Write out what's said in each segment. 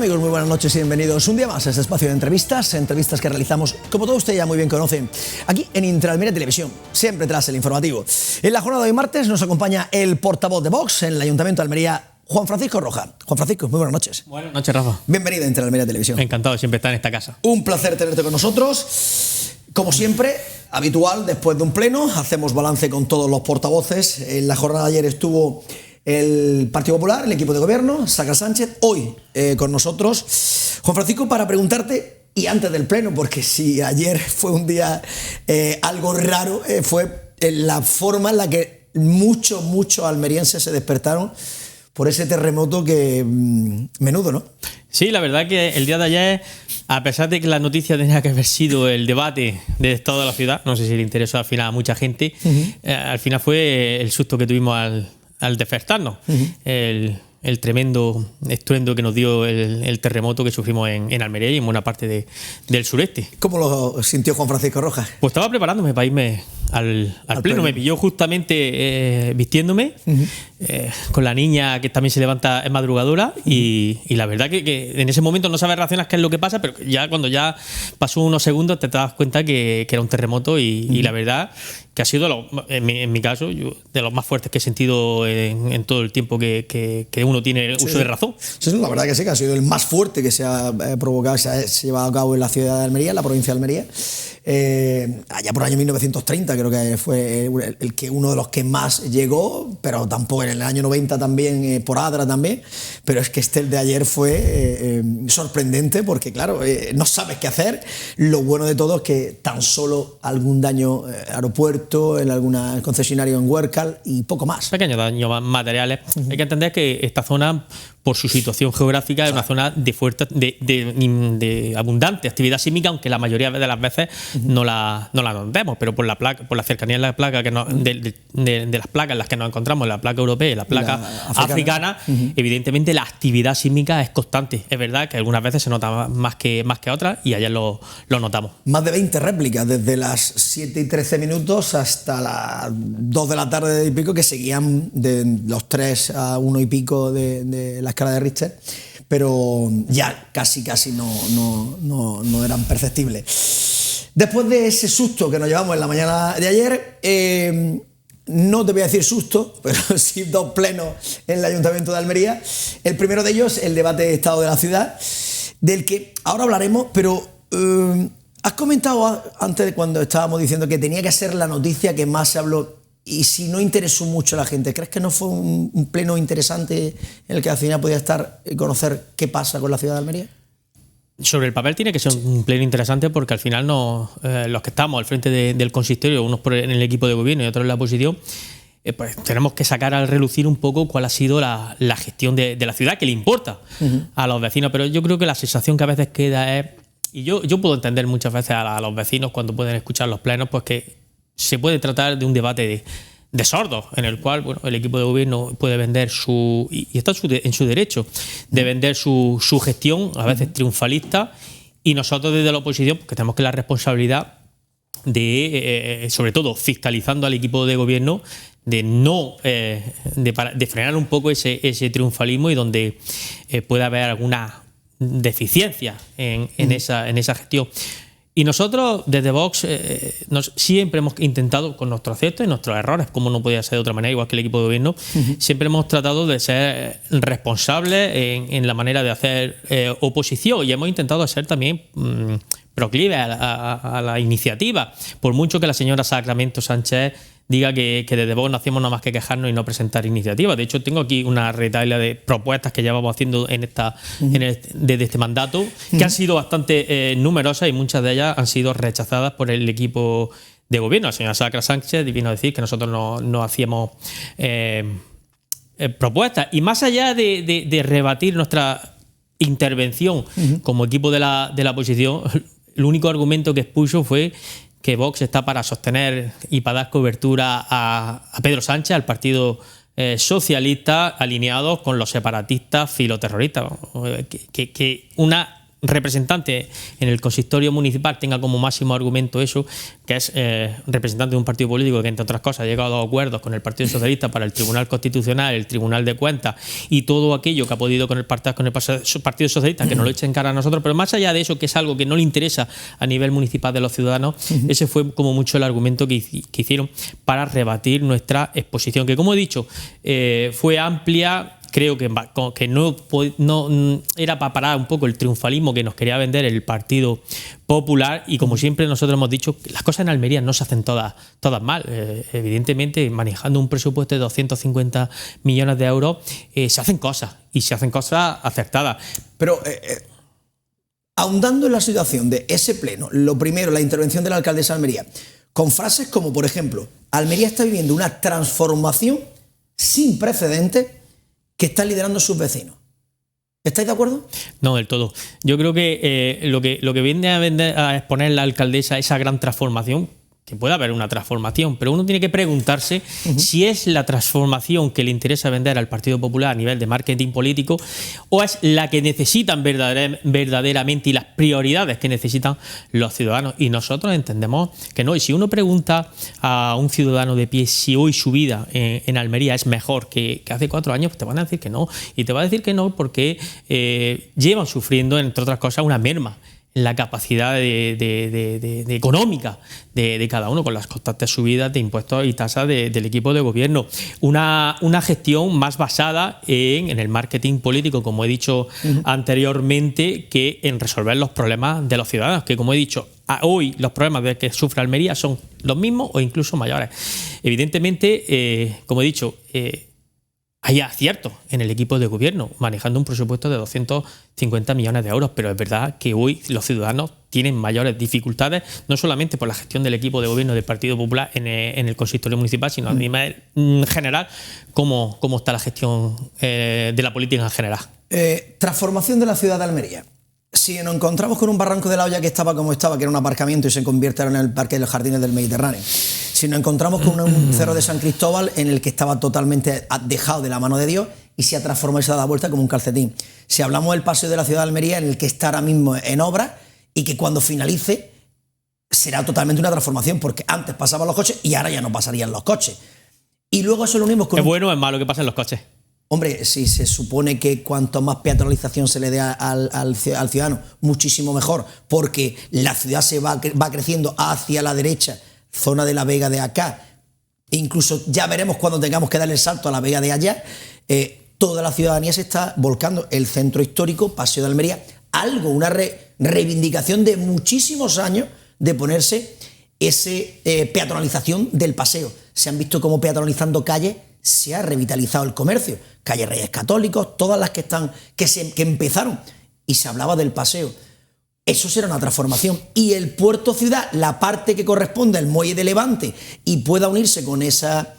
amigos? Muy buenas noches y bienvenidos un día más a este espacio de entrevistas que realizamos, como todos ustedes ya muy bien conocen, aquí en Intraalmería Televisión, siempre tras el informativo. En la jornada de hoy martes nos acompaña el portavoz de Vox en el Ayuntamiento de Almería, Juan Francisco Roja. Juan Francisco, muy buenas noches. Buenas noches, Rafa. Bienvenido a Intraalmería Televisión. Encantado de siempre estar en esta casa. Un placer tenerte con nosotros. Como siempre, habitual, después de un pleno, hacemos balance con todos los portavoces. En la jornada de ayer estuvo el Partido Popular, el equipo de gobierno, Sacra Sánchez, hoy con nosotros. Juan Francisco, para preguntarte, y antes del pleno, porque si ayer fue un día algo raro, fue la forma en la que muchos almerienses se despertaron por ese terremoto que menudo, ¿no? Sí, la verdad que el día de ayer, a pesar de que la noticia tenía que haber sido el debate del estado de la ciudad, no sé si le interesó al final a mucha gente, al final fue el susto que tuvimos al despertarnos, el tremendo estruendo que nos dio el terremoto que sufrimos en Almería y en buena parte del sureste. ¿Cómo lo sintió Juan Francisco Rojas? Pues estaba preparándome para irme al pleno. Me pilló justamente vistiéndome, con la niña que también se levanta en madrugadora, y la verdad que en ese momento no sabes reaccionar qué es lo que pasa, pero ya cuando ya pasó unos segundos te das cuenta que era un terremoto y la verdad que ha sido, en mi caso, de los más fuertes que he sentido en todo el tiempo que uno tiene uso de razón. Sí, la verdad que sí, que ha sido el más fuerte que se ha provocado, se ha llevado a cabo en la ciudad de Almería, en la provincia de Almería. Allá por el año 1930 creo que fue uno de los que más llegó, pero tampoco en el año 90 también, por Adra también, pero es que el de ayer fue sorprendente porque claro, no sabes qué hacer. Lo bueno de todo es que tan solo algún daño aeropuerto, en algún concesionario en Huércal y poco más. Pequeños daños materiales. Hay que entender que esta zona, por su situación geográfica, es una zona de abundante actividad sísmica, aunque la mayoría de las veces no la notemos, pero por la cercanía de la placa de las placas en las que nos encontramos, la placa europea y la placa africana, evidentemente la actividad sísmica es constante. Es verdad que algunas veces se nota más que otras, y ayer lo notamos. Más de 20 réplicas desde las 7 y 13 minutos hasta las 2 de la tarde y pico, que seguían de los 3 a 1 y pico de la escala de Richter, pero ya casi no eran perceptibles. Después de ese susto que nos llevamos en la mañana de ayer, no te voy a decir susto, pero sí 2 plenos en el Ayuntamiento de Almería. El primero de ellos, el debate de Estado de la ciudad, del que ahora hablaremos, pero has comentado antes, cuando estábamos diciendo que tenía que ser la noticia que más se habló, y si no interesó mucho a la gente, ¿crees que no fue un pleno interesante en el que al final podía estar y conocer qué pasa con la ciudad de Almería? Sobre el papel tiene que ser un pleno interesante, porque al final los que estamos al frente del consistorio, unos en el equipo de gobierno y otros en la oposición, pues tenemos que sacar al relucir un poco cuál ha sido la gestión de la ciudad, que le importa a los vecinos. Pero yo creo que la sensación que a veces queda es, y yo puedo entender muchas veces a los vecinos cuando pueden escuchar los plenos, pues que se puede tratar de un debate de sordos, en el cual el equipo de gobierno puede vender y está en su derecho de vender su gestión, a veces triunfalista, y nosotros desde la oposición, porque tenemos que la responsabilidad de, sobre todo fiscalizando al equipo de gobierno, de frenar un poco ese triunfalismo, y donde puede haber alguna deficiencia en esa gestión. Y nosotros, desde Vox, siempre hemos intentado, con nuestros aciertos y nuestros errores, como no podía ser de otra manera, igual que el equipo de gobierno, siempre hemos tratado de ser responsables en la manera de hacer oposición, y hemos intentado ser también proclives a la iniciativa, por mucho que la señora Sacramento Sánchez diga que desde Vox no hacemos nada más que quejarnos y no presentar iniciativas. De hecho, tengo aquí una retahíla de propuestas que llevamos haciendo desde este mandato, que han sido bastante numerosas, y muchas de ellas han sido rechazadas por el equipo de gobierno. La señora Sacra Sánchez vino a decir que nosotros no hacíamos propuestas. Y más allá de rebatir nuestra intervención como equipo de la oposición, el único argumento que expuso fue que Vox está para sostener y para dar cobertura a Pedro Sánchez, al Partido Socialista, alineados con los separatistas filoterroristas. Que una representante en el consistorio municipal tenga como máximo argumento eso, que es representante de un partido político que, entre otras cosas, ha llegado a acuerdos con el Partido Socialista para el Tribunal Constitucional, el Tribunal de Cuentas y todo aquello que ha podido con el Partido Socialista, que nos lo eche en cara a nosotros, pero más allá de eso, que es algo que no le interesa a nivel municipal de los ciudadanos, ese fue como mucho el argumento que hicieron para rebatir nuestra exposición, que, como he dicho, fue amplia. Creo que no era para parar un poco el triunfalismo que nos quería vender el Partido Popular, y como siempre nosotros hemos dicho, las cosas en Almería no se hacen todas mal. Evidentemente, manejando un presupuesto de 250 millones de euros, se hacen cosas, y se hacen cosas acertadas. Pero ahondando en la situación de ese pleno, lo primero, la intervención de la alcaldesa de Almería, con frases como, por ejemplo, Almería está viviendo una transformación sin precedentes que están liderando sus vecinos. ¿Estáis de acuerdo? No, del todo. Yo creo que lo que viene a exponer la alcaldesa, esa gran transformación, que puede haber una transformación, pero uno tiene que preguntarse si es la transformación que le interesa vender al Partido Popular a nivel de marketing político, o es la que necesitan verdaderamente y las prioridades que necesitan los ciudadanos. Y nosotros entendemos que no. Y si uno pregunta a un ciudadano de pie si hoy su vida en Almería es mejor que hace 4 años, pues te van a decir que no. Y te va a decir que no porque llevan sufriendo, entre otras cosas, una merma en la capacidad de económica de cada uno, con las constantes subidas de impuestos y tasas del equipo de gobierno. Una gestión más basada en el marketing político, como he dicho anteriormente, que en resolver los problemas de los ciudadanos, que, como he dicho, hoy los problemas de que sufre Almería son los mismos o incluso mayores. Evidentemente, como he dicho, hay aciertos en el equipo de gobierno, manejando un presupuesto de 250 millones de euros, pero es verdad que hoy los ciudadanos tienen mayores dificultades, no solamente por la gestión del equipo de gobierno del Partido Popular en el consistorio municipal, sino a nivel general, cómo está la gestión de la política en general. Transformación de la ciudad de Almería. Si nos encontramos con un barranco de la Hoya que estaba como estaba, que era un aparcamiento y se convierte ahora en el Parque de los Jardines del Mediterráneo, si nos encontramos con un cerro de San Cristóbal en el que estaba totalmente dejado de la mano de Dios y se ha transformado y se ha dado vuelta como un calcetín, si hablamos del paseo de la ciudad de Almería, en el que está ahora mismo en obra y que cuando finalice será totalmente una transformación, porque antes pasaban los coches y ahora ya no pasarían los coches. Y luego eso lo unimos con... ¿Es bueno o es malo que pasen los coches? Hombre, si se supone que cuanto más peatonalización se le dé al ciudadano, muchísimo mejor, porque la ciudad se va creciendo hacia la derecha, zona de la Vega de acá, incluso ya veremos cuando tengamos que darle el salto a la Vega de allá, toda la ciudadanía se está volcando. El centro histórico, Paseo de Almería, una reivindicación de muchísimos años de ponerse esa peatonalización del paseo. Se han visto cómo peatonalizando calles se ha revitalizado el comercio, calle Reyes Católicos, todas las que empezaron, y se hablaba del paseo. Eso será una transformación. Y el puerto ciudad, la parte que corresponde al muelle de Levante y pueda unirse con esa...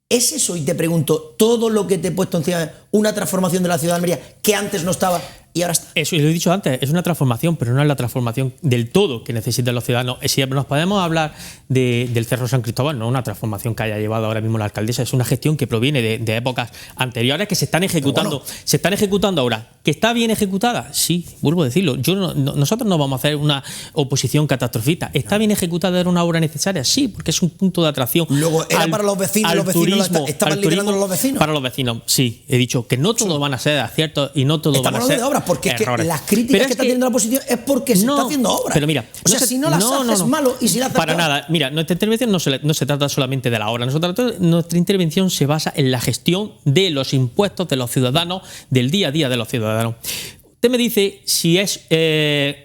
¿Es eso? Y te pregunto, todo lo que te he puesto encima, una transformación de la ciudad de Almería que antes no estaba y ahora está. Eso, y lo he dicho antes, es una transformación, pero no es la transformación del todo que necesitan los ciudadanos. Si nos podemos hablar del Cerro San Cristóbal, no es una transformación que haya llevado ahora mismo la alcaldesa, es una gestión que proviene de épocas anteriores que se están ejecutando. Bueno, se están ejecutando ahora. ¿Que está bien ejecutada? Sí, vuelvo a decirlo. Nosotros no vamos a hacer una oposición catastrofista. ¿Está bien ejecutada? ¿Era una obra necesaria? Sí, porque es un punto de atracción. Luego, ¿era para los vecinos? ¿Los vecinos estaban liderando los vecinos? Para los vecinos, sí. He dicho que no todos van a ser aciertos y no todos van a ser... de obras, porque errores. Es que las críticas que está teniendo la oposición es porque se está haciendo obras. Pero mira, o sea, si no las haces es malo y si las haces para nada. Mira, nuestra intervención no se trata solamente de la obra. Nuestra intervención se basa en la gestión de los impuestos de los ciudadanos, del día a día de los ciudadanos. Usted me dice si es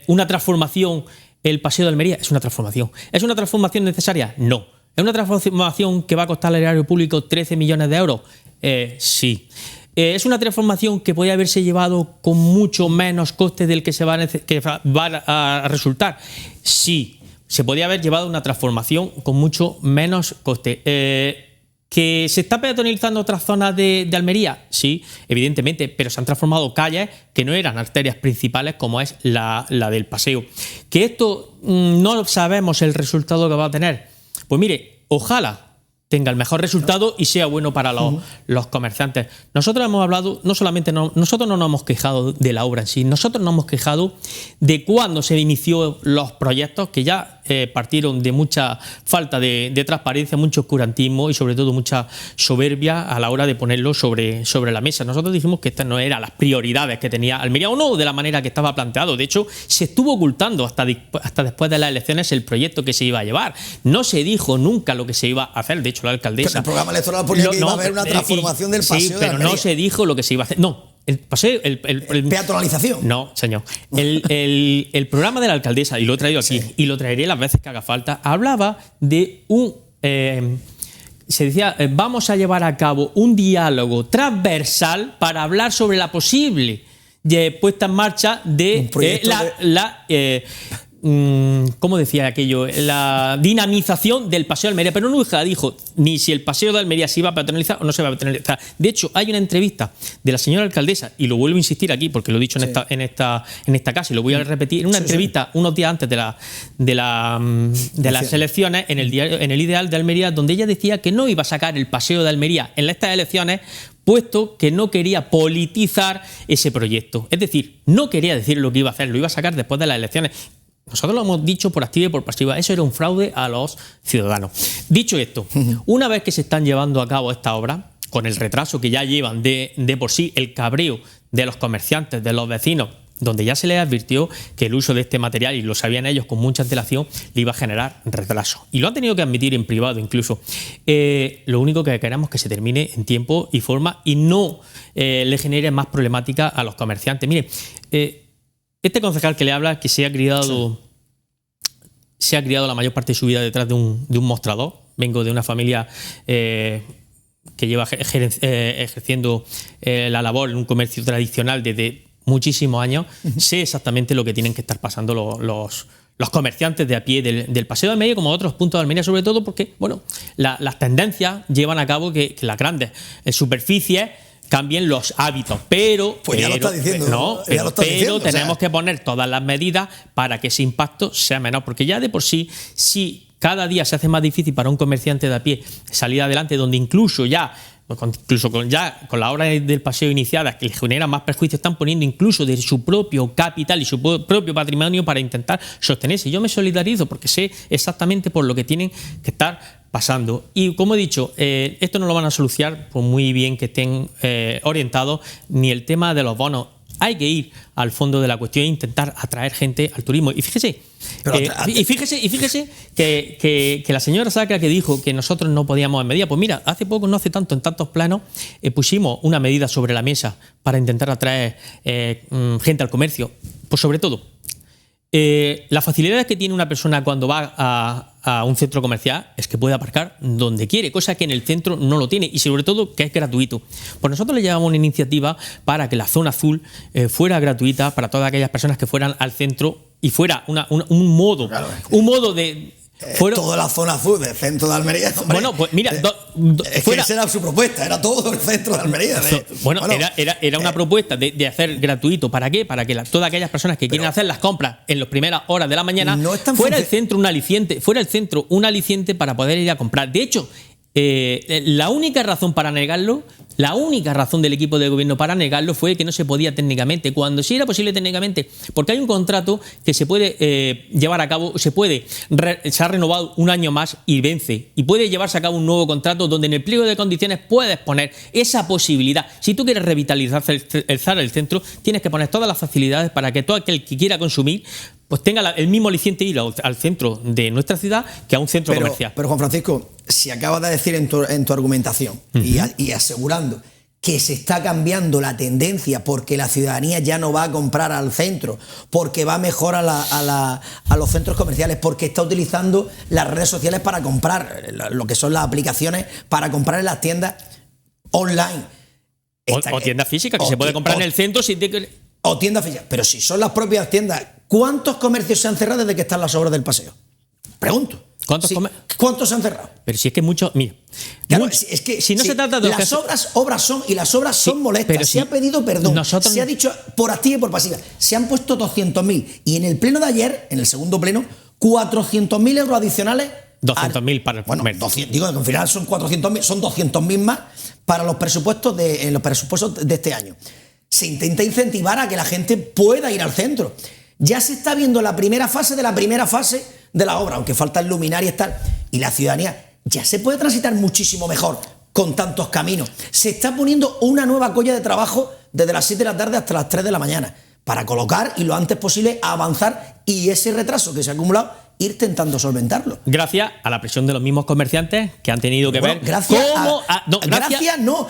una transformación el Paseo de Almería. Es una transformación. ¿Es una transformación necesaria? No. ¿Es una transformación que va a costar al erario público 13 millones de euros? Sí. ¿Es una transformación que podría haberse llevado con mucho menos coste del que va a resultar? Sí. Se podría haber llevado una transformación con mucho menos coste. ¿Que se está peatonalizando otras zonas de Almería? Sí, evidentemente, pero se han transformado calles que no eran arterias principales como es la del paseo. ¿Que esto no sabemos el resultado que va a tener? Pues mire, ojalá tenga el mejor resultado y sea bueno para los comerciantes. Nosotros hemos hablado, nosotros no nos hemos quejado de la obra en sí, nosotros nos hemos quejado de cuando se inició los proyectos, que ya partieron de mucha falta de transparencia, mucho oscurantismo y sobre todo mucha soberbia a la hora de ponerlo sobre la mesa. Nosotros dijimos que estas no eran las prioridades que tenía Almería, o no de la manera que estaba planteado. De hecho, se estuvo ocultando hasta después de las elecciones el proyecto que se iba a llevar. No se dijo nunca lo que se iba a hacer. De hecho, la alcaldesa... Pero el programa electoral ponía que iba a haber una transformación del paseo de Almería. Pero no se dijo lo que se iba a hacer. No. El paseo, peatonalización. No, señor. El programa de la alcaldesa, y lo he traído aquí, y lo traeré las veces que haga falta, hablaba de se decía, vamos a llevar a cabo un diálogo transversal para hablar sobre la posible puesta en marcha de ¿cómo decía aquello? La dinamización del paseo de Almería, pero nunca dijo ni si el paseo de Almería se iba a peatonalizar o no se va a peatonalizar. De hecho, hay una entrevista de la señora alcaldesa, y lo vuelvo a insistir aquí porque lo he dicho en esta casa y lo voy a repetir, en una entrevista unos días antes de las elecciones en el Ideal de Almería, donde ella decía que no iba a sacar el paseo de Almería en estas elecciones, puesto que no quería politizar ese proyecto. Es decir, no quería decir lo que iba a hacer, lo iba a sacar después de las elecciones. Nosotros lo hemos dicho por activa y por pasiva, eso era un fraude a los ciudadanos. Dicho esto, una vez que se están llevando a cabo esta obra, con el retraso que ya llevan de por sí, el cabreo de los comerciantes, de los vecinos, donde ya se les advirtió que el uso de este material, y lo sabían ellos con mucha antelación, le iba a generar retraso. Y lo han tenido que admitir en privado incluso. Lo único que queremos es que se termine en tiempo y forma y no le genere más problemática a los comerciantes. Mire, este concejal que le habla, que se ha criado la mayor parte de su vida detrás de un mostrador. Vengo de una familia que lleva ejerciendo la labor en un comercio tradicional desde muchísimos años. Sé exactamente lo que tienen que estar pasando los comerciantes de a pie del Paseo de Almería, como otros puntos de Almería, sobre todo porque las tendencias llevan a cabo que las grandes superficies cambien los hábitos, pero ya lo está diciendo, tenemos que poner todas las medidas para que ese impacto sea menor, porque ya de por sí, si cada día se hace más difícil para un comerciante de a pie salir adelante, donde incluso con la obra del paseo iniciada, que le genera más perjuicios, están poniendo incluso de su propio capital y su propio patrimonio para intentar sostenerse. Yo me solidarizo porque sé exactamente por lo que tienen que estar pasando. Y como he dicho, esto no lo van a solucionar por muy bien que estén orientados, ni el tema de los bonos. Hay que ir al fondo de la cuestión e intentar atraer gente al turismo. Y fíjese, que la señora Sacra, que dijo que nosotros no podíamos en medida, pues mira, hace poco, no hace tanto, en tantos planos, pusimos una medida sobre la mesa para intentar atraer gente al comercio. Pues sobre todo, las facilidades que tiene una persona cuando va a un centro comercial es que puede aparcar donde quiere, cosa que en el centro no lo tiene, y sobre todo que es gratuito. Pues nosotros le llevamos una iniciativa para que la zona azul fuera gratuita para todas aquellas personas que fueran al centro y fuera un modo de... toda la zona azul del centro de Almería. Hombre, bueno, pues mira, esa era su propuesta, era todo el centro de Almería. Era una propuesta de hacer gratuito. ¿Para qué? Para que todas aquellas personas que quieren hacer las compras en las primeras horas de la mañana fuera el centro un aliciente para poder ir a comprar. De hecho, la única razón para negarlo, la única razón del equipo de gobierno para negarlo fue que no se podía técnicamente, cuando sí era posible técnicamente, porque hay un contrato que se puede llevar a cabo, se ha renovado un año más y vence, y puede llevarse a cabo un nuevo contrato donde en el pliego de condiciones puedes poner esa posibilidad. Si tú quieres revitalizar el centro, tienes que poner todas las facilidades para que todo aquel que quiera consumir pues tenga el mismo aliciente ir al centro de nuestra ciudad que a un centro comercial. Pero Juan Francisco, si acabas de decir en tu argumentación y asegurando que se está cambiando la tendencia porque la ciudadanía ya no va a comprar al centro, porque va mejor a los centros comerciales, porque está utilizando las redes sociales para comprar, lo que son las aplicaciones para comprar en las tiendas online. O tiendas físicas, que se puede comprar en el centro sin... O tiendas físicas. Pero si son las propias tiendas, ¿cuántos comercios se han cerrado desde que están las obras del paseo? Pregunto. ¿Cuántos se han cerrado? Pero si es que muchos... Mira, claro, es que si no se trata de... Las obras son molestas. Pero se ha pedido perdón. Se ha dicho por activa y por pasiva. Se han puesto 200.000. Y en el pleno de ayer, en el segundo pleno, 400.000 euros adicionales 200.000 para el comercio. 200, digo que al final son 400.000, son 200.000 más para los presupuestos de este año. Se intenta incentivar a que la gente pueda ir al centro. Ya se está viendo la primera fase de la obra, aunque faltan luminarias y tal, y la ciudadanía ya se puede transitar muchísimo mejor con tantos caminos. Se está poniendo una nueva colla de trabajo desde las 7 de la tarde hasta las 3 de la mañana para colocar y lo antes posible avanzar y ese retraso que se ha acumulado ir intentando solventarlo. Gracias a la presión de los mismos comerciantes que han tenido que ver cómo...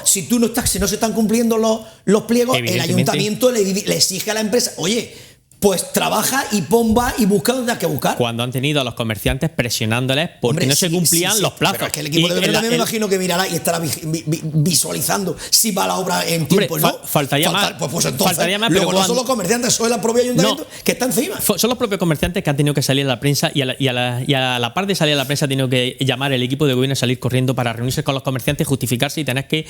Si no se están cumpliendo los pliegos, el ayuntamiento le exige a la empresa, oye, pues trabaja y va y busca donde hay que buscar. Cuando han tenido a los comerciantes presionándoles porque no se cumplían los plazos. Pero es que el equipo de gobierno también me imagino que mirará y estará visualizando si va la obra en tiempo. Faltaría más. Pues entonces, faltaría más, luego no son los comerciantes, son el propio ayuntamiento que está encima. Son los propios comerciantes que han tenido que salir a la prensa y a la par de salir a la prensa ha tenido que llamar el equipo de gobierno a salir corriendo para reunirse con los comerciantes, justificarse y tener que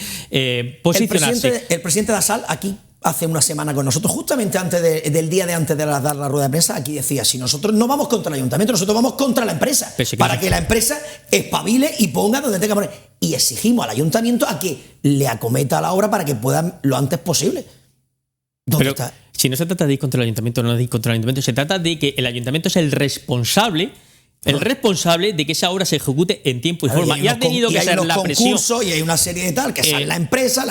posicionarse. El presidente de ASAL aquí hace una semana con nosotros, justamente antes del día de antes de dar la rueda de prensa, aquí decía, si nosotros no vamos contra el ayuntamiento, nosotros vamos contra la empresa, para que la empresa espabile y ponga donde tenga que poner. Y exigimos al ayuntamiento a que le acometa la obra para que puedan lo antes posible. ¿Dónde está? Si no se trata de ir contra el ayuntamiento, no de ir contra el ayuntamiento, se trata de que el ayuntamiento es el responsable de que esa obra se ejecute en tiempo y forma. Y ha tenido que ser la presión. Y hay una serie de tal, que sale la empresa.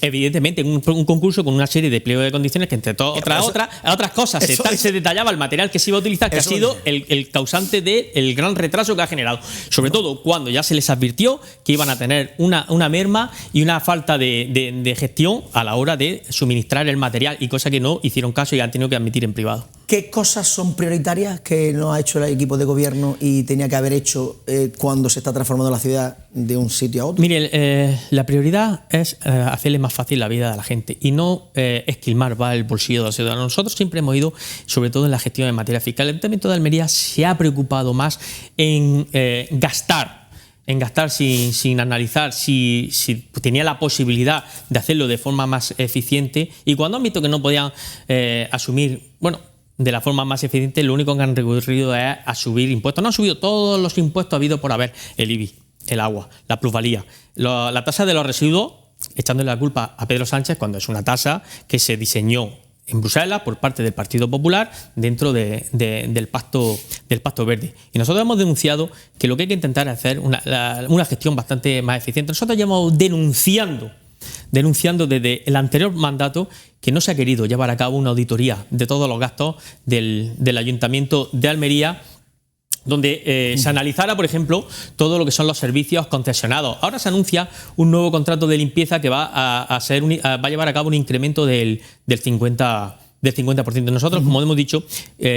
Evidentemente, un concurso con una serie de pliegos de condiciones que, entre otras cosas, se detallaba el material que se iba a utilizar, que ha sido el causante del gran retraso que ha generado. Sobre todo cuando ya se les advirtió que iban a tener una merma y una falta de gestión a la hora de suministrar el material, y cosa que no hicieron caso y han tenido que admitir en privado. ¿Qué cosas son prioritarias que no ha hecho el equipo de gobierno y tenía que haber hecho cuando se está transformando la ciudad de un sitio a otro? Mire, la prioridad es hacerle más fácil la vida a la gente y no esquilmar el bolsillo de los ciudadanos. Nosotros siempre hemos ido, sobre todo en la gestión de materia fiscal. El Ayuntamiento de Almería se ha preocupado más en gastar sin analizar si tenía la posibilidad de hacerlo de forma más eficiente, y cuando han visto que no podían asumir, de la forma más eficiente, lo único que han recurrido es a subir impuestos. No han subido todos los impuestos habidos por haber: el IBI, el agua, la plusvalía, la tasa de los residuos, echándole la culpa a Pedro Sánchez, cuando es una tasa que se diseñó en Bruselas por parte del Partido Popular dentro del Pacto Verde. Y nosotros hemos denunciado que lo que hay que intentar es hacer una gestión bastante más eficiente. Nosotros llevamos denunciando desde el anterior mandato que no se ha querido llevar a cabo una auditoría de todos los gastos del Ayuntamiento de Almería, donde se analizara, por ejemplo, todo lo que son los servicios concesionados. Ahora se anuncia un nuevo contrato de limpieza que va a llevar a cabo un incremento del 50%. Nosotros, como hemos dicho,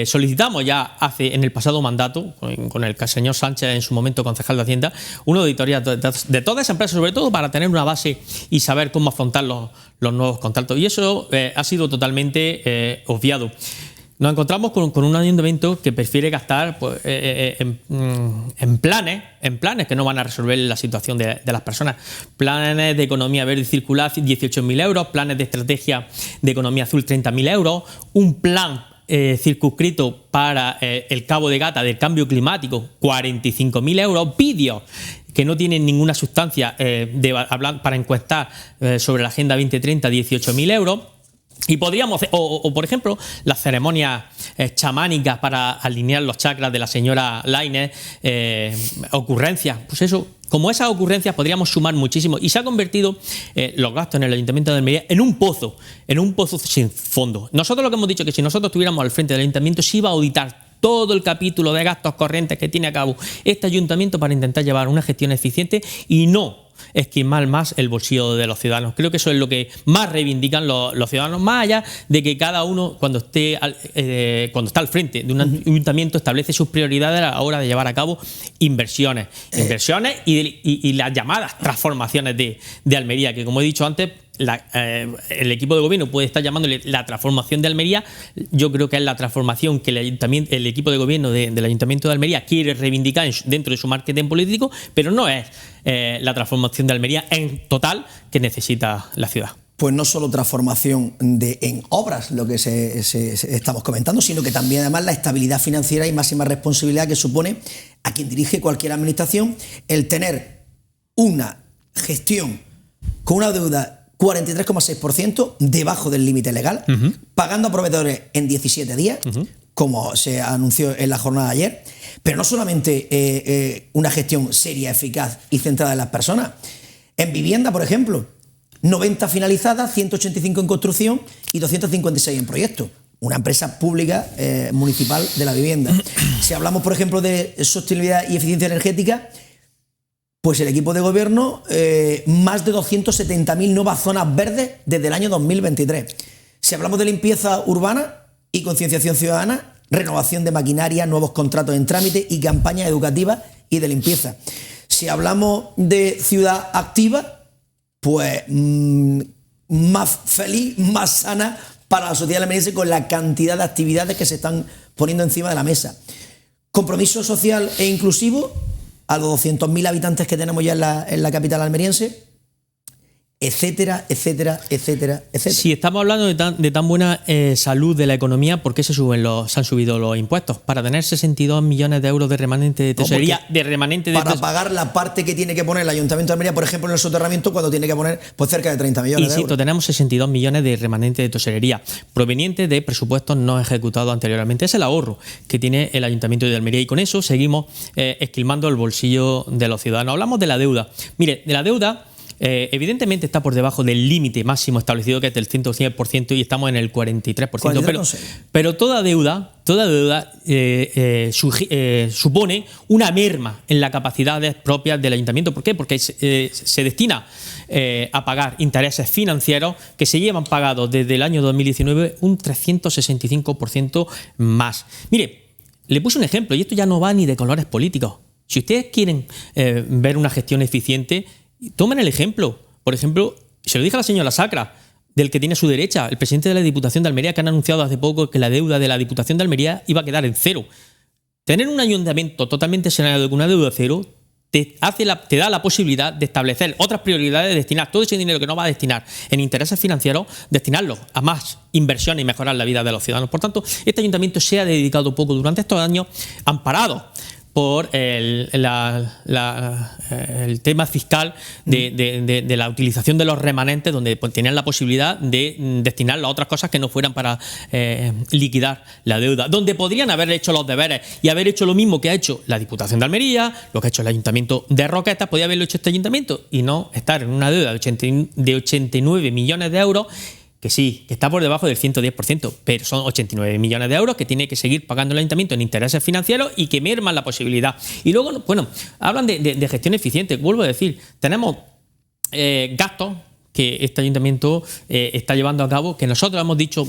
solicitamos ya en el pasado mandato, con el señor Sánchez, en su momento concejal de Hacienda, una auditoría de toda esa empresa, sobre todo para tener una base y saber cómo afrontar los nuevos contratos. Y eso ha sido totalmente obviado. Nos encontramos con un ayuntamiento que prefiere gastar en planes que no van a resolver la situación de las personas. Planes de economía verde y circular, 18.000 euros, planes de estrategia de economía azul, 30.000 euros, un plan circunscrito para el Cabo de Gata del cambio climático, 45.000 euros, vídeos que no tienen ninguna sustancia para encuestar sobre la Agenda 2030, 18.000 euros. Y podríamos hacer, por ejemplo, las ceremonias chamánicas para alinear los chakras de la señora Lainez, ocurrencias, pues eso, como esas ocurrencias podríamos sumar muchísimo, y se ha convertido los gastos en el Ayuntamiento de Almería en un pozo sin fondo. Nosotros lo que hemos dicho es que si nosotros estuviéramos al frente del Ayuntamiento, se iba a auditar todo el capítulo de gastos corrientes que tiene a cabo este Ayuntamiento para intentar llevar una gestión eficiente y no esquimar más el bolsillo de los ciudadanos. Creo que eso es lo que más reivindican los ciudadanos, más allá de que cada uno, cuando está al frente de un ayuntamiento, establece sus prioridades a la hora de llevar a cabo inversiones y las llamadas transformaciones de Almería, que, como he dicho antes, el equipo de gobierno puede estar llamándole la transformación de Almería. Yo creo que es la transformación que el equipo de gobierno del Ayuntamiento de Almería quiere reivindicar dentro de su marketing político, pero no es la transformación de Almería en total que necesita la ciudad. pues no solo transformación en obras, lo que estamos comentando, sino que también además la estabilidad financiera y máxima responsabilidad que supone a quien dirige cualquier administración el tener una gestión con una deuda 43,6% debajo del límite legal, pagando a proveedores en 17 días, como se anunció en la jornada de ayer, pero no solamente una gestión seria, eficaz y centrada en las personas. En vivienda, por ejemplo, 90 finalizadas, 185 en construcción y 256 en proyecto. Una empresa pública municipal de la vivienda. Si hablamos, por ejemplo, de sostenibilidad y eficiencia energética, pues el equipo de gobierno, más de 270.000 nuevas zonas verdes desde el año 2023. Si hablamos de limpieza urbana y concienciación ciudadana, renovación de maquinaria, nuevos contratos en trámite y campañas educativas y de limpieza. Si hablamos de ciudad activa, pues más feliz, más sana para la sociedad almeriense con la cantidad de actividades que se están poniendo encima de la mesa. Compromiso social e inclusivo a los 200.000 habitantes que tenemos ya en la capital almeriense, etcétera, etcétera, etcétera, etcétera. Si estamos hablando de tan buena salud de la economía, ¿por qué se han subido los impuestos? Para tener 62 millones de euros de remanente de tesorería, para pagar la parte que tiene que poner el Ayuntamiento de Almería, por ejemplo, en el soterramiento, cuando tiene que poner pues cerca de 30 millones de euros. Tenemos 62 millones de remanente de tesorería, provenientes de presupuestos no ejecutados anteriormente. Es el ahorro que tiene el Ayuntamiento de Almería y con eso seguimos esquilmando el bolsillo de los ciudadanos. Hablamos de la deuda. Mire, de la deuda, evidentemente está por debajo del límite máximo establecido, que es del 100% y estamos en el 43%. Pero toda deuda supone una merma en las capacidades propias del ayuntamiento. ¿Por qué? Porque se destina a pagar intereses financieros que se llevan pagados desde el año 2019 un 365% más. Mire, le puse un ejemplo y esto ya no va ni de colores políticos. Si ustedes quieren ver una gestión eficiente, tomen el ejemplo. Por ejemplo, se lo dije a la señora Sacra, del que tiene a su derecha, el presidente de la Diputación de Almería, que han anunciado hace poco que la deuda de la Diputación de Almería iba a quedar en cero. Tener un ayuntamiento totalmente saneado con una deuda cero te da la posibilidad de establecer otras prioridades, de destinar todo ese dinero que no va a destinar en intereses financieros, destinarlo a más inversión y mejorar la vida de los ciudadanos. Por tanto, este ayuntamiento se ha dedicado poco durante estos años, amparado por el tema fiscal de la utilización de los remanentes, donde pues, tenían la posibilidad de destinarlo a otras cosas que no fueran para liquidar la deuda, donde podrían haber hecho los deberes y haber hecho lo mismo que ha hecho la Diputación de Almería, lo que ha hecho el Ayuntamiento de Roquetas, podía haberlo hecho este ayuntamiento y no estar en una deuda de 89 millones de euros, que sí, que está por debajo del 110%, pero son 89 millones de euros que tiene que seguir pagando el ayuntamiento en intereses financieros y que merman la posibilidad. Y luego, bueno, hablan de gestión eficiente. Vuelvo a decir, tenemos gastos que este ayuntamiento está llevando a cabo, que nosotros hemos dicho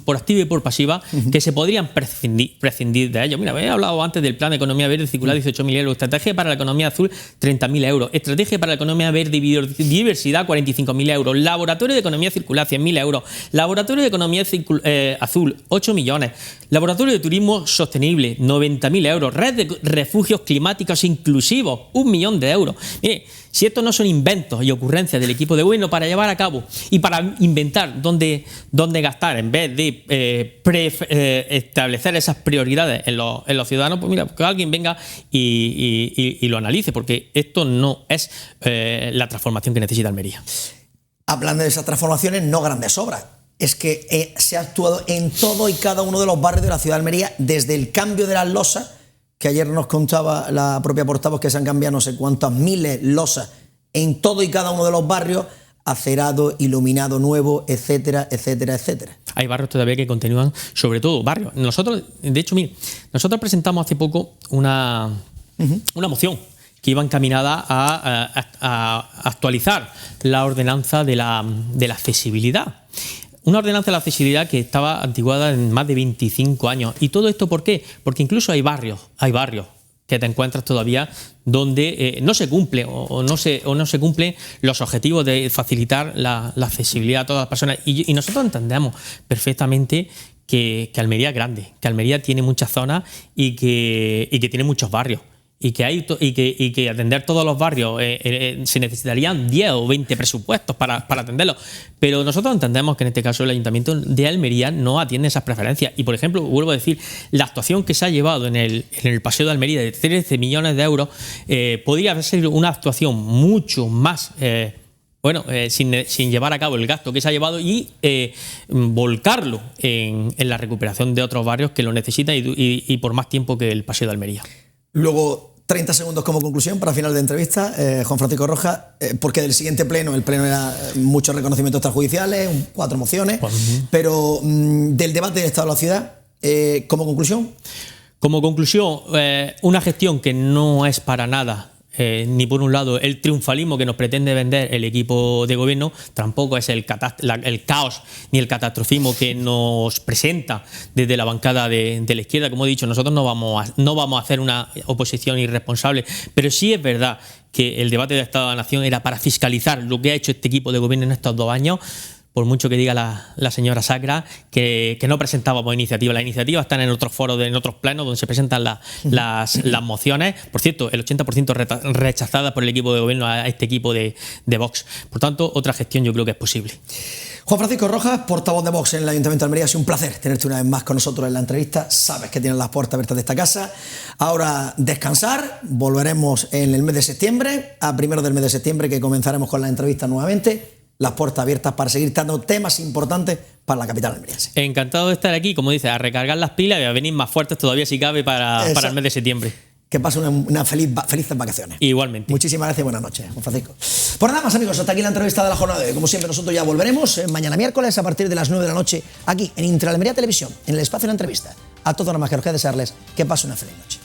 por activa y por pasiva que se podrían prescindir de ellos. Mira, he hablado antes del Plan de Economía Verde Circular, 18.000 euros, Estrategia para la Economía Azul, 30.000 euros, Estrategia para la Economía Verde y Biodiversidad, 45.000 euros, Laboratorio de Economía Circular, 100.000 euros, Laboratorio de Economía Azul, 8 millones, Laboratorio de Turismo Sostenible, 90.000 euros, Red de Refugios Climáticos Inclusivos, 1 millón de euros. Mire, si estos no son inventos y ocurrencias del equipo de gobierno para llevar a cabo y para inventar dónde gastar en vez de establecer esas prioridades en los ciudadanos, pues mira, que alguien venga y lo analice, porque esto no es la transformación que necesita Almería. Hablando de esas transformaciones, no grandes obras. Es que se ha actuado en todo y cada uno de los barrios de la ciudad de Almería, desde el cambio de las losas, que ayer nos contaba la propia portavoz que se han cambiado no sé cuántas miles losas en todo y cada uno de los barrios, acerado, iluminado nuevo, etcétera, etcétera, etcétera. Hay barrios todavía que continúan, sobre todo barrios. Nosotros, de hecho, mire, nosotros presentamos hace poco una moción que iba encaminada a actualizar la ordenanza de la accesibilidad. Una ordenanza de la accesibilidad que estaba anticuada en más de 25 años. ¿Y todo esto por qué? Porque incluso hay barrios que te encuentras todavía donde no se cumple o no se cumplen los objetivos de facilitar la accesibilidad a todas las personas. Y nosotros entendemos perfectamente que Almería es grande, que Almería tiene muchas zonas y que tiene muchos barrios. y que atender todos los barrios se necesitarían 10 o 20 presupuestos para atenderlos. Pero nosotros entendemos que en este caso el Ayuntamiento de Almería no atiende esas preferencias. Y, por ejemplo, vuelvo a decir, la actuación que se ha llevado en el Paseo de Almería de 13 millones de euros podría ser una actuación mucho más... sin llevar a cabo el gasto que se ha llevado y volcarlo en la recuperación de otros barrios que lo necesitan y por más tiempo que el Paseo de Almería. Luego, 30 segundos como conclusión para final de entrevista. Juan Francisco Rojas, porque del siguiente pleno, el pleno era muchos reconocimientos extrajudiciales, 4 mociones, pero del debate del Estado de la ciudad, como conclusión. Como conclusión, una gestión que no es para nada ni por un lado el triunfalismo que nos pretende vender el equipo de gobierno, tampoco es el caos ni el catastrofismo que nos presenta desde la bancada de la izquierda. Como he dicho, nosotros no vamos a hacer una oposición irresponsable, pero sí es verdad que el debate del Estado de la Nación era para fiscalizar lo que ha hecho este equipo de gobierno en estos 2 años. Por mucho que diga la señora Sacra que no presentábamos iniciativas. Las iniciativas están en otros foros, en otros plenos donde se presentan las mociones. Por cierto, el 80% rechazadas por el equipo de gobierno a este equipo de Vox. Por tanto, otra gestión yo creo que es posible. Juan Francisco Rojas, portavoz de Vox en el Ayuntamiento de Almería, ha sido un placer tenerte una vez más con nosotros en la entrevista. Sabes que tienes las puertas abiertas de esta casa. Ahora descansar, volveremos en el mes de septiembre, a primeros del mes de septiembre, que comenzaremos con las entrevistas nuevamente. Las puertas abiertas para seguir dando temas importantes para la capital almeriense. Encantado de estar aquí, como dices, a recargar las pilas y a venir más fuertes todavía si cabe para el mes de septiembre. Que pase una felices vacaciones. Igualmente. Muchísimas gracias y buenas noches, Juan Francisco. Pues nada más, amigos, hasta aquí la entrevista de la jornada de hoy. Como siempre, nosotros ya volveremos mañana miércoles a partir de las 9 de la noche aquí en Interalmería Televisión, en el espacio de la entrevista. A todos nada más que os queda desearles que pasen una feliz noche.